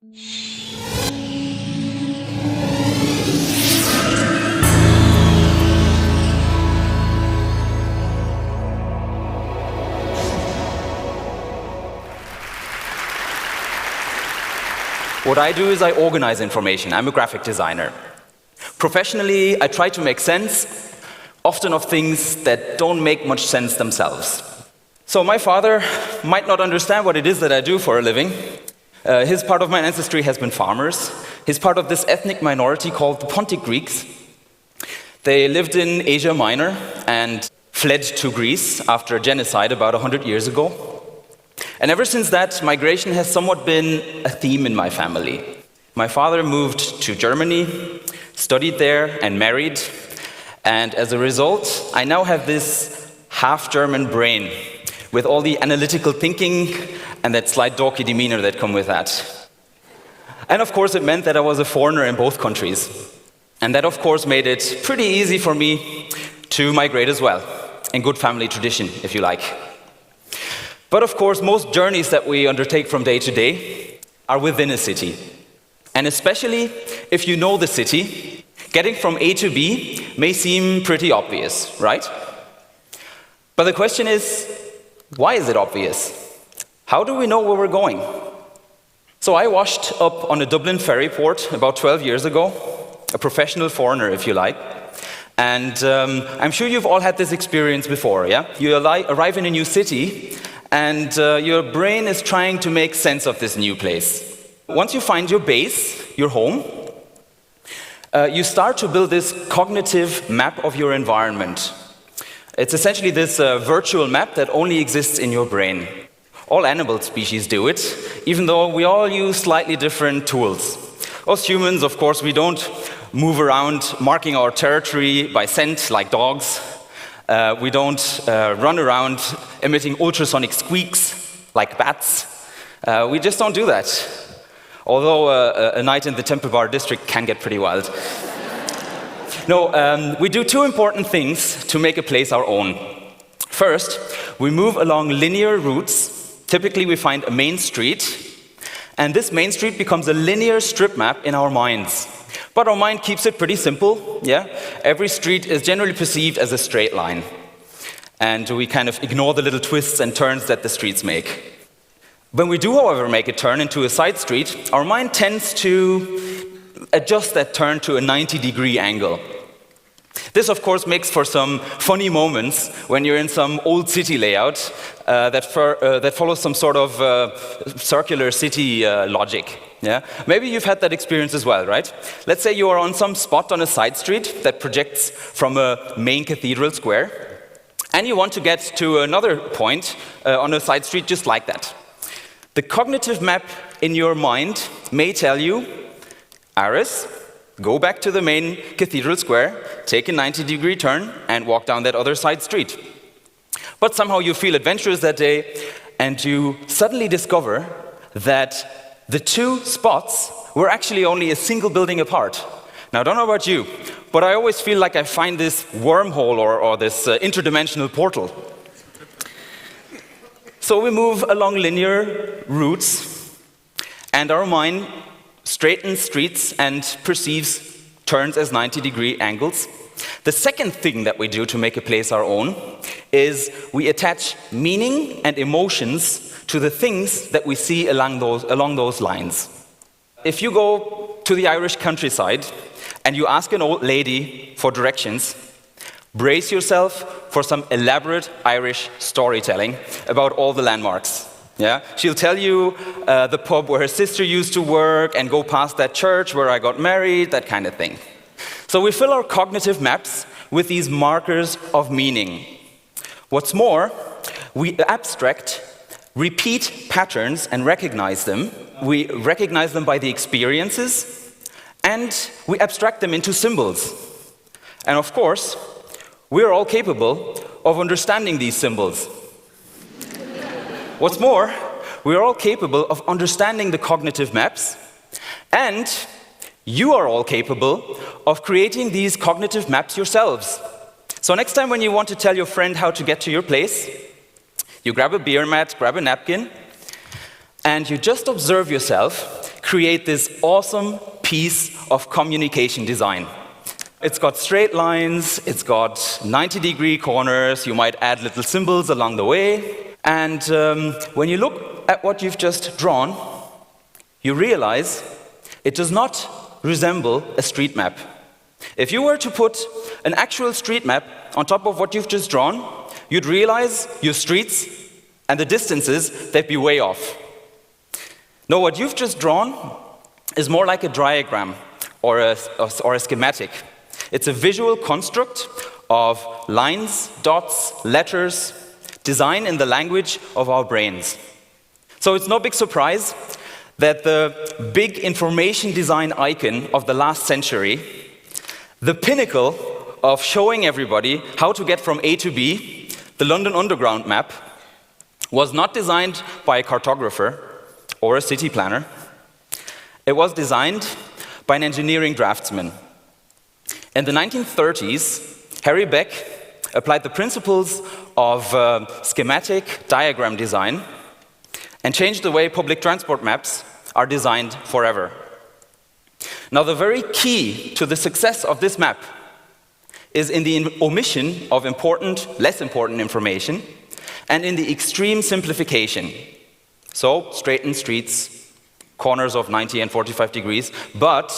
What I do is I organize information. I'm a graphic designer. Professionally, I try to make sense, often of things that don't make much sense themselves. So my father might not understand what it is that I do for a living. His part of my ancestry has been farmers. He's part of this ethnic minority called the Pontic Greeks. They lived in Asia Minor and fled to Greece after a genocide about 100 years ago. And ever since that, migration has somewhat been a theme in my family. My father moved to Germany, studied there, and married. And as a result, I now have this half-German brain with all the analytical thinking and that slight dorky demeanor that come with that. And of course, it meant that I was a foreigner in both countries. And that, of course, made it pretty easy for me to migrate as well, in good family tradition, if you like. But of course, most journeys that we undertake from day to day are within a city. And especially if you know the city, getting from A to B may seem pretty obvious, right? But the question is, why is it obvious? How do we know where we're going? So I washed up on a Dublin ferry port about 12 years ago, a professional foreigner, if you like. And I'm sure you've all had this experience before, yeah? You arrive in a new city, and your brain is trying to make sense of this new place. Once you find your base, your home, you start to build this cognitive map of your environment. It's essentially this virtual map that only exists in your brain. All animal species do it, even though we all use slightly different tools. Us humans, of course, we don't move around marking our territory by scent like dogs. We don't run around emitting ultrasonic squeaks like bats. We just don't do that. Although a night in the Temple Bar district can get pretty wild. No, we do two important things to make a place our own. First, we move along linear routes. Typically, we find a main street, and this main street becomes a linear strip map in our minds. But our mind keeps it pretty simple, yeah? Every street is generally perceived as a straight line. And we kind of ignore the little twists and turns that the streets make. When we do, however, make a turn into a side street, our mind tends to adjust that turn to a 90-degree angle. This, of course, makes for some funny moments when you're in some old city layout that follows some sort of circular city logic. Yeah? Maybe you've had that experience as well, right? Let's say you are on some spot on a side street that projects from a main cathedral square, and you want to get to another point on a side street just like that. The cognitive map in your mind may tell you, Aris, go back to the main cathedral square, take a 90-degree turn, and walk down that other side street. But somehow you feel adventurous that day, and you suddenly discover that the two spots were actually only a single building apart. Now, I don't know about you, but I always feel like I find this wormhole or this interdimensional portal. So we move along linear routes, and our mind straightens streets and perceives turns as 90-degree angles. The second thing that we do to make a place our own is we attach meaning and emotions to the things that we see along those lines. If you go to the Irish countryside and you ask an old lady for directions, brace yourself for some elaborate Irish storytelling about all the landmarks. Yeah? She'll tell you the pub where her sister used to work and go past that church where I got married, that kind of thing. So we fill our cognitive maps with these markers of meaning. What's more, we abstract, repeat patterns and recognize them. We recognize them by the experiences, and we abstract them into symbols. And of course, we're all capable of understanding these symbols. What's more, we're all capable of understanding the cognitive maps, and you are all capable of creating these cognitive maps yourselves. So next time when you want to tell your friend how to get to your place, you grab a beer mat, grab a napkin, and you just observe yourself create this awesome piece of communication design. It's got straight lines, it's got 90-degree corners, you might add little symbols along the way. And when you look at what you've just drawn, you realize it does not resemble a street map. If you were to put an actual street map on top of what you've just drawn, you'd realize your streets and the distances, they'd be way off. Now, what you've just drawn is more like a diagram or a schematic. It's a visual construct of lines, dots, letters, design in the language of our brains. So it's no big surprise that the big information design icon of the last century, the pinnacle of showing everybody how to get from A to B, the London Underground map, was not designed by a cartographer or a city planner. It was designed by an engineering draftsman. In the 1930s, Harry Beck applied the principles of schematic diagram design and changed the way public transport maps are designed forever. Now, the very key to the success of this map is in the omission of less important information, and in the extreme simplification. So, straightened streets, corners of 90 and 45 degrees, but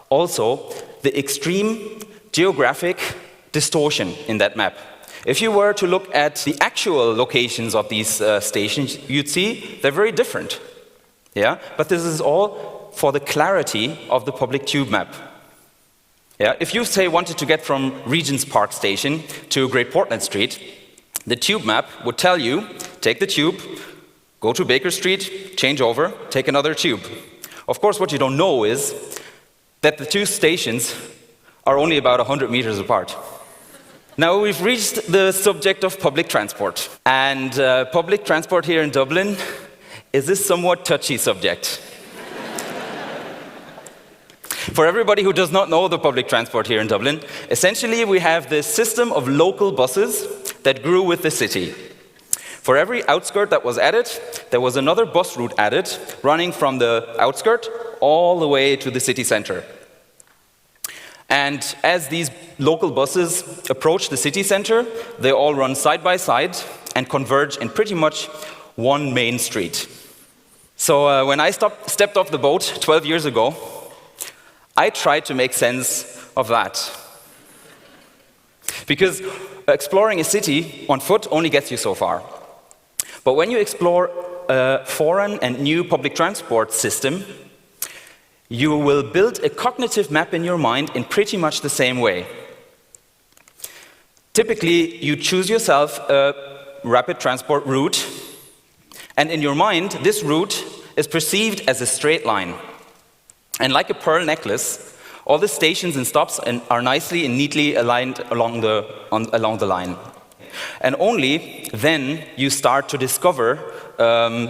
also the extreme geographic distortion in that map. If you were to look at the actual locations of these stations, you'd see they're very different. Yeah? But this is all for the clarity of the public tube map. Yeah? If you, say, wanted to get from Regent's Park Station to Great Portland Street, the tube map would tell you, take the tube, go to Baker Street, change over, take another tube. Of course, what you don't know is that the two stations are only about 100 meters apart. Now, we've reached the subject of public transport. And public transport here in Dublin is a somewhat touchy subject. For everybody who does not know the public transport here in Dublin, essentially we have this system of local buses that grew with the city. For every outskirt that was added, there was another bus route added, running from the outskirt all the way to the city center. And as these local buses approach the city center, they all run side by side and converge in pretty much one main street. So when I stepped off the boat 12 years ago, I tried to make sense of that. Because exploring a city on foot only gets you so far. But when you explore a foreign and new public transport system, you will build a cognitive map in your mind in pretty much the same way. Typically, you choose yourself a rapid transport route, and in your mind, this route is perceived as a straight line. And like a pearl necklace, all the stations and stops are nicely and neatly aligned along the line. And only then you start to discover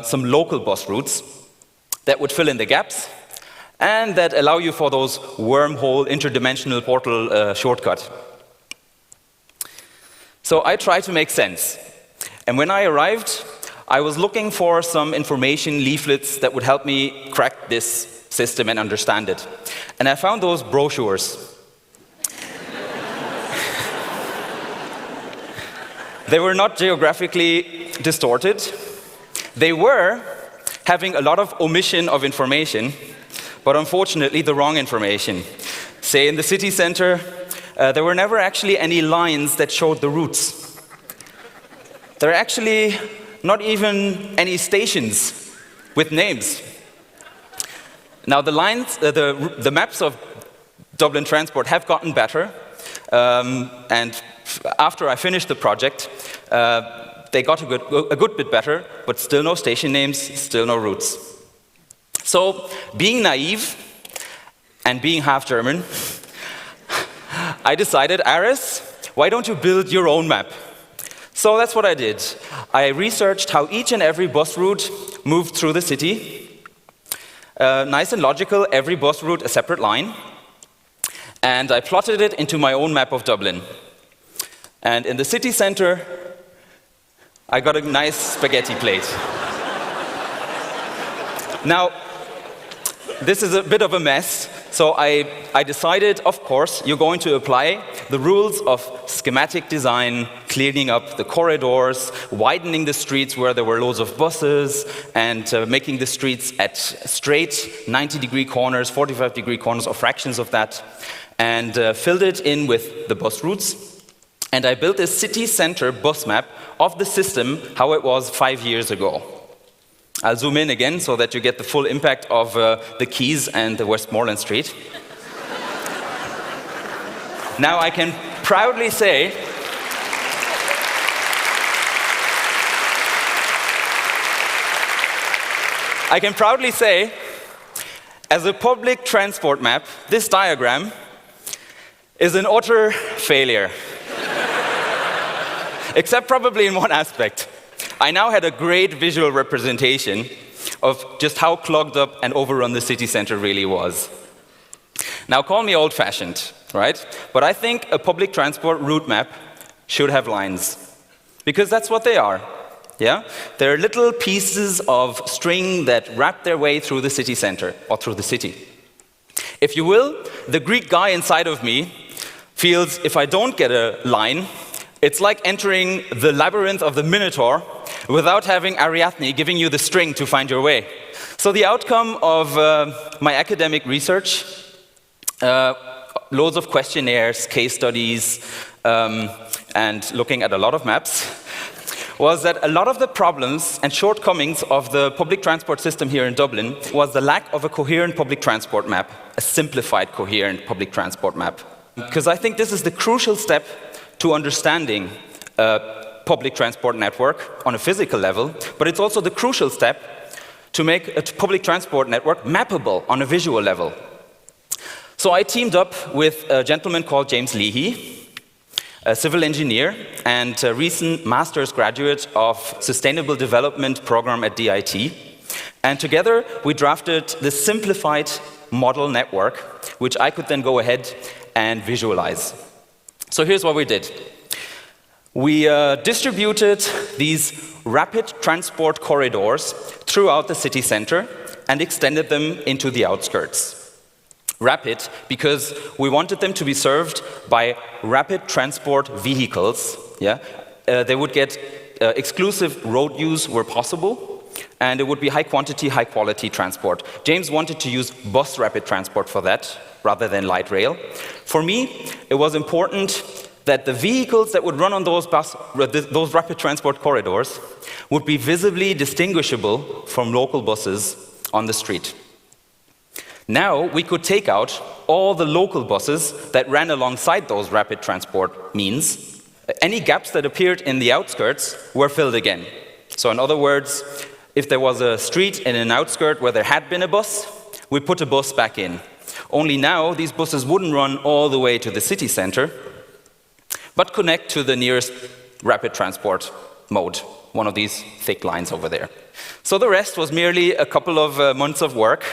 some local bus routes that would fill in the gaps and that allow you for those wormhole interdimensional portal shortcut. So I tried to make sense. And when I arrived, I was looking for some information leaflets that would help me crack this system and understand it. And I found those brochures. They were not geographically distorted. They were having a lot of omission of information, but unfortunately the wrong information. Say in the city center, there were never actually any lines that showed the routes. There are actually not even any stations with names. Now the lines, the maps of Dublin Transport have gotten better, and after I finished the project, they got a good bit better, but still no station names, still no routes. So, being naive and being half German, I decided, Aris, why don't you build your own map? So that's what I did. I researched how each and every bus route moved through the city. Nice and logical, every bus route a separate line. And I plotted it into my own map of Dublin. And in the city center, I got a nice spaghetti plate. Now, this is a bit of a mess. So I decided, of course, you're going to apply the rules of schematic design, cleaning up the corridors, widening the streets where there were loads of buses, and making the streets at straight 90-degree corners, 45-degree corners, or fractions of that, and filled it in with the bus routes. And I built a city center bus map of the system, how it was 5 years ago. I'll zoom in again so that you get the full impact of the quays and the Westmoreland Street. Now I can proudly say as a public transport map, this diagram is an utter failure. Except probably in one aspect. I now had a great visual representation of just how clogged up and overrun the city center really was. Now, call me old-fashioned, right? But I think a public transport route map should have lines. Because that's what they are, yeah? They're little pieces of string that wrap their way through the city center, or through the city. If you will, the Greek guy inside of me feels if I don't get a line, it's like entering the labyrinth of the Minotaur without having Ariadne giving you the string to find your way. So the outcome of my academic research, loads of questionnaires, case studies, and looking at a lot of maps, was that a lot of the problems and shortcomings of the public transport system here in Dublin was the lack of a coherent public transport map, a simplified coherent public transport map. Because I think this is the crucial step to understanding a public transport network on a physical level, but it's also the crucial step to make a public transport network mappable on a visual level. So I teamed up with a gentleman called James Leahy, a civil engineer and a recent master's graduate of Sustainable Development program at DIT. And together we drafted the simplified model network, which I could then go ahead and visualize. So here's what we did. We distributed these rapid transport corridors throughout the city center and extended them into the outskirts. Rapid because we wanted them to be served by rapid transport vehicles. Yeah? They would get exclusive road use where possible, and it would be high quantity, high quality transport. James wanted to use bus rapid transport for that, rather than light rail. For me, it was important that the vehicles that would run on those rapid transport corridors would be visibly distinguishable from local buses on the street. Now, we could take out all the local buses that ran alongside those rapid transport means. Any gaps that appeared in the outskirts were filled again. So in other words, if there was a street in an outskirt where there had been a bus, we put a bus back in. Only now, these buses wouldn't run all the way to the city center, but connect to the nearest rapid transport mode, one of these thick lines over there. So the rest was merely a couple of months of work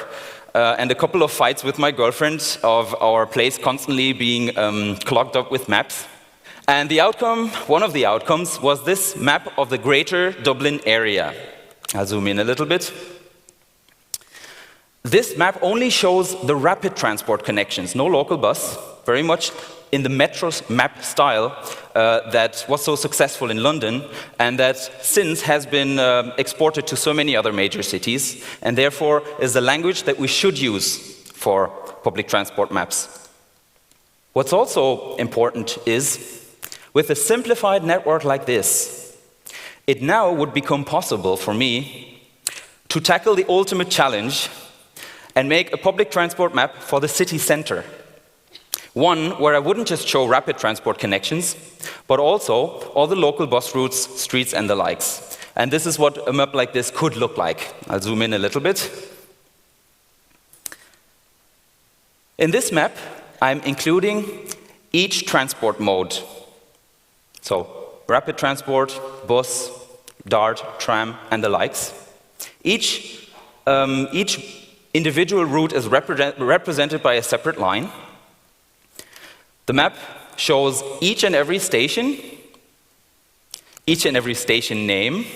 and a couple of fights with my girlfriend of our place constantly being clogged up with maps. And the outcome, one of the outcomes, was this map of the greater Dublin area. I'll zoom in a little bit. This map only shows the rapid transport connections, no local bus, very much in the metro map style that was so successful in London and that since has been exported to so many other major cities and therefore is the language that we should use for public transport maps. What's also important is, with a simplified network like this, it now would become possible for me to tackle the ultimate challenge and make a public transport map for the city center. One where I wouldn't just show rapid transport connections, but also all the local bus routes, streets, and the likes. And this is what a map like this could look like. I'll zoom in a little bit. In this map, I'm including each transport mode. So, rapid transport, bus, DART, tram, and the likes. Each individual route is represented by a separate line. The map shows each and every station name,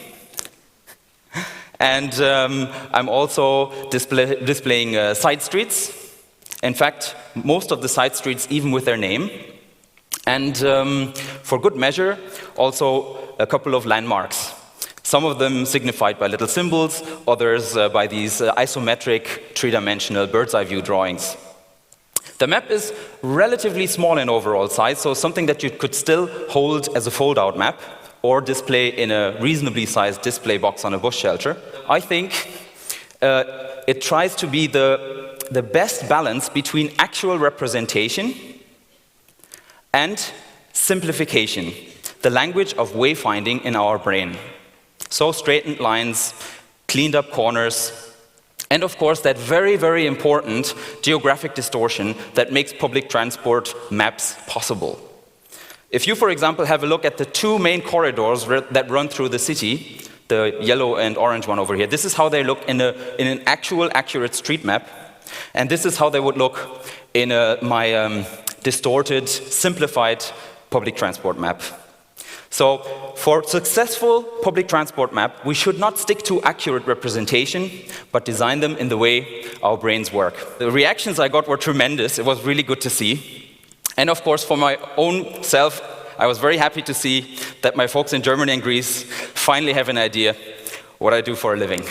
And I'm also displaying side streets. In fact, most of the side streets even with their name. And for good measure, also a couple of landmarks. Some of them signified by little symbols, others by these isometric, three-dimensional bird's-eye view drawings. The map is relatively small in overall size, so something that you could still hold as a fold-out map or display in a reasonably sized display box on a bush shelter. I think it tries to be the best balance between actual representation and simplification, the language of wayfinding in our brain. So straightened lines, cleaned up corners, and of course that very, very important geographic distortion that makes public transport maps possible. If you, for example, have a look at the two main corridors that run through the city, the yellow and orange one over here, this is how they look in an actual, accurate street map. And this is how they would look in my distorted, simplified public transport map. So for successful public transport map, we should not stick to accurate representation, but design them in the way our brains work. The reactions I got were tremendous. It was really good to see. And of course, for my own self, I was very happy to see that my folks in Germany and Greece finally have an idea what I do for a living.